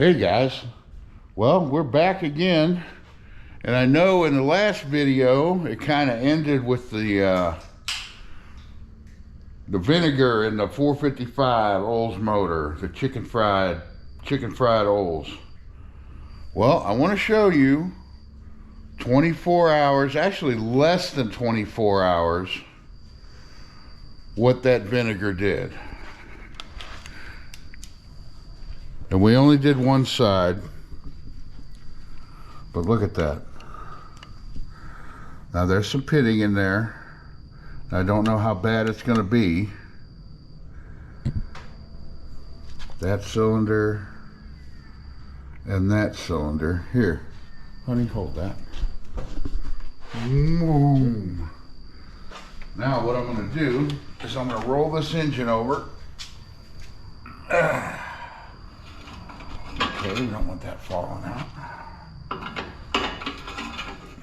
Hey guys, well, we're back again, and I know in the last video it kind of ended with the vinegar in the 455 Olds motor, the chicken fried Olds. Well, I want to show you 24 hours, actually less than 24 hours, what that vinegar did. And we only did one side, but look at that. Now there's some pitting in there. I don't know how bad it's going to be. That cylinder and that cylinder. Here, honey, hold that. Boom. Now what I'm going to do is I'm going to roll this engine over. Okay, we don't want that falling out.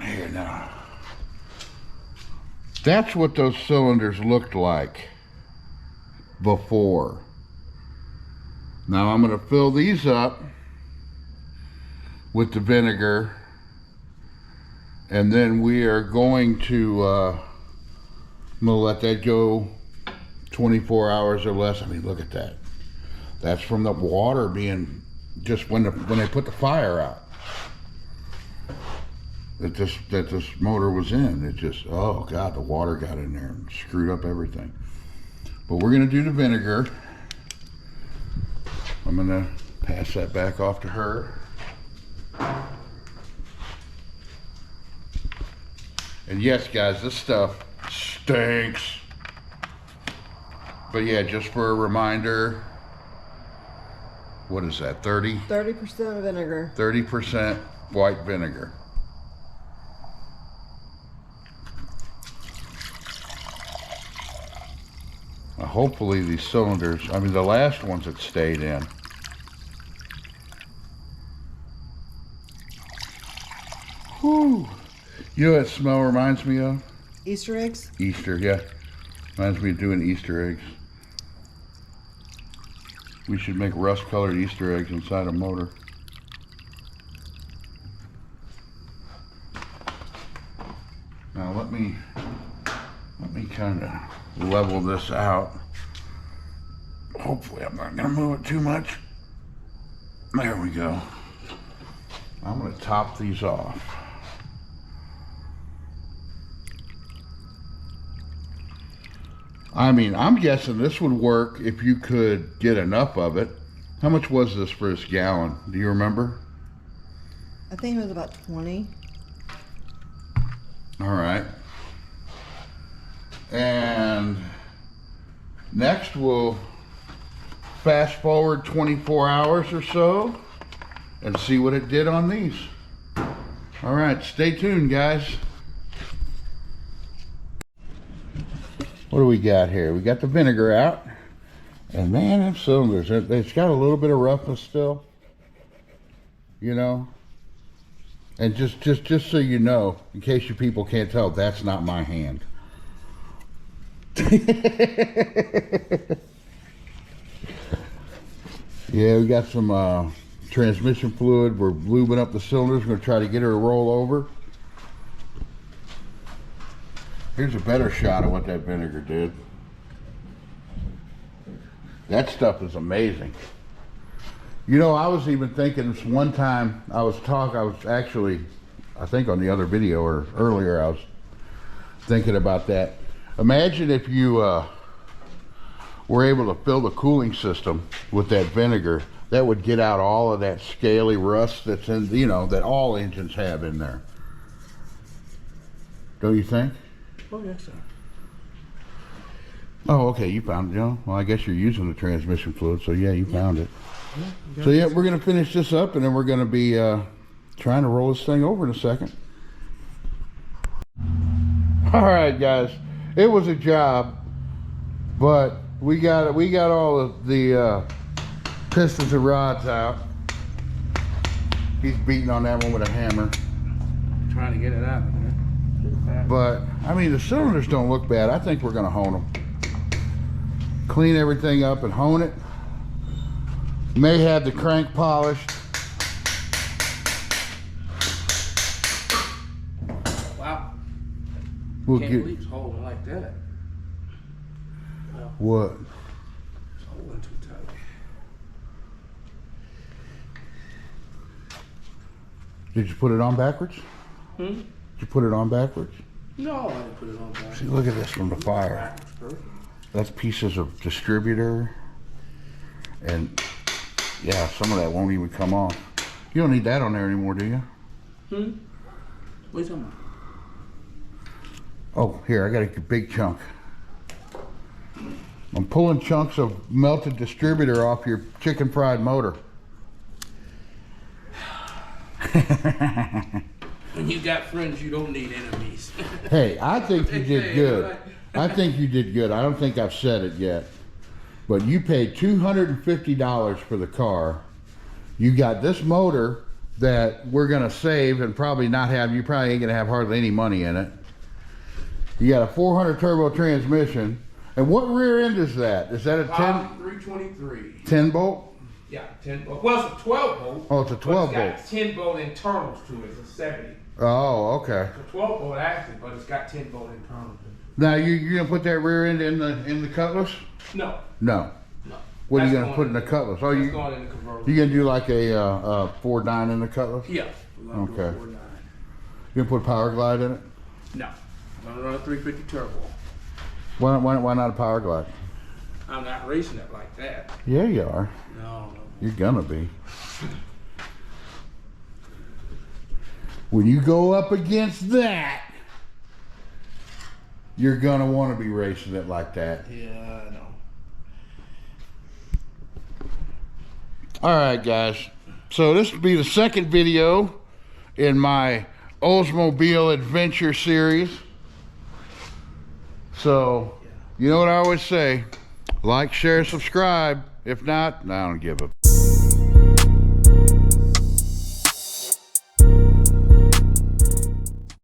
Here now. That's what those cylinders looked like before. Now I'm going to fill these up with the vinegar, and then we are going to I'm going to let that go 24 hours or less. I mean, look at that. That's from the water being just when they put the fire out that this motor was in. It just, oh god, the water got in there and screwed up everything. But we're going to do the vinegar. I'm going to pass that back off to her. And yes guys, this stuff stinks, but yeah, just for a reminder, what is that, 30% vinegar. 30% white vinegar. Now hopefully these cylinders, I mean the last ones that stayed in. Whew. You know what that smell reminds me of? Easter eggs? Easter, yeah. Reminds me of doing Easter eggs. We should make rust-colored Easter eggs inside a motor. Now let me kind of level this out. Hopefully I'm not going to move it too much. There we go. I'm going to top these off. I mean, I'm guessing this would work if you could get enough of it. How much was this for this gallon? Do you remember? I think it was about 20. All right. And next we'll fast forward 24 hours or so and see what it did on these. All right, stay tuned, guys. What do we got here? We got the vinegar out, and man, them cylinders, it's got a little bit of roughness still, you know. And just so you know, in case you people can't tell, that's not my hand. Yeah, we got some transmission fluid. We're lubing up the cylinders. We're going to try to get her to roll over. Here's a better shot of what that vinegar did. That stuff is amazing. You know, I was even thinking this one time I think on the other video or earlier, I was thinking about that. Imagine if you were able to fill the cooling system with that vinegar. That would get out all of that scaly rust that's in, you know, that all engines have in there. Don't you think? Oh, yes, sir. Oh, okay, you found it, Joe. Well, I guess you're using the transmission fluid, so yeah, you found it. Yeah, so yeah, we're going to finish this up, and then we're going to be trying to roll this thing over in a second. All right, guys, it was a job, but we got all of the pistons and rods out. He's beating on that one with a hammer. Trying to get it out. But I mean, the cylinders don't look bad. I think we're going to hone them. Clean everything up and hone it. May have the crank polished. We'll Can't get believe it's holding like that. what? It's holding too tight. Did you put it on backwards? Hmm? Did you put it on backwards? No, I didn't put it on back. See, look at this from the fire. That's pieces of distributor, and yeah, some of that won't even come off. You don't need that on there anymore, do you? Hmm? What are you talking about? Oh, here, I got a big chunk. I'm pulling chunks of melted distributor off your chicken fried motor. When you got friends, you don't need enemies. Hey, I think you did good. I think you did good. I don't think I've said it yet. But you paid $250 for the car. You got this motor that we're gonna save and probably not have, you probably ain't gonna have hardly any money in it. You got a 400 turbo transmission. And what rear end is that? Is that a 323. 10 bolt? Yeah, 10 bolt. Well, it's a 12 bolt. Oh, it's a 12 but bolt. It's got 10 bolt internals to it. It's a 70. Oh, okay. It's a 12 bolt actually, but it's got 10 bolt internals to it. Now you're gonna put that rear end in the Cutlass? No. No. No. What are you That's gonna put in the Cutlass? Oh, That's going in the convertible. you gonna do like a 4.9 in the Cutlass? Yeah. We're gonna do a Okay. 4.9. You gonna put Power Glide in it? No. I'm gonna run a 350 turbo. Why not a Power Glide? I'm not racing it like that. Yeah, you are. No. You're gonna be. When you go up against that, you're gonna want to be racing it like that. Yeah, I know. All right, guys. So this will be the second video in my Oldsmobile Adventure series. So, you know what I always say, like, share, subscribe. If not, I don't give a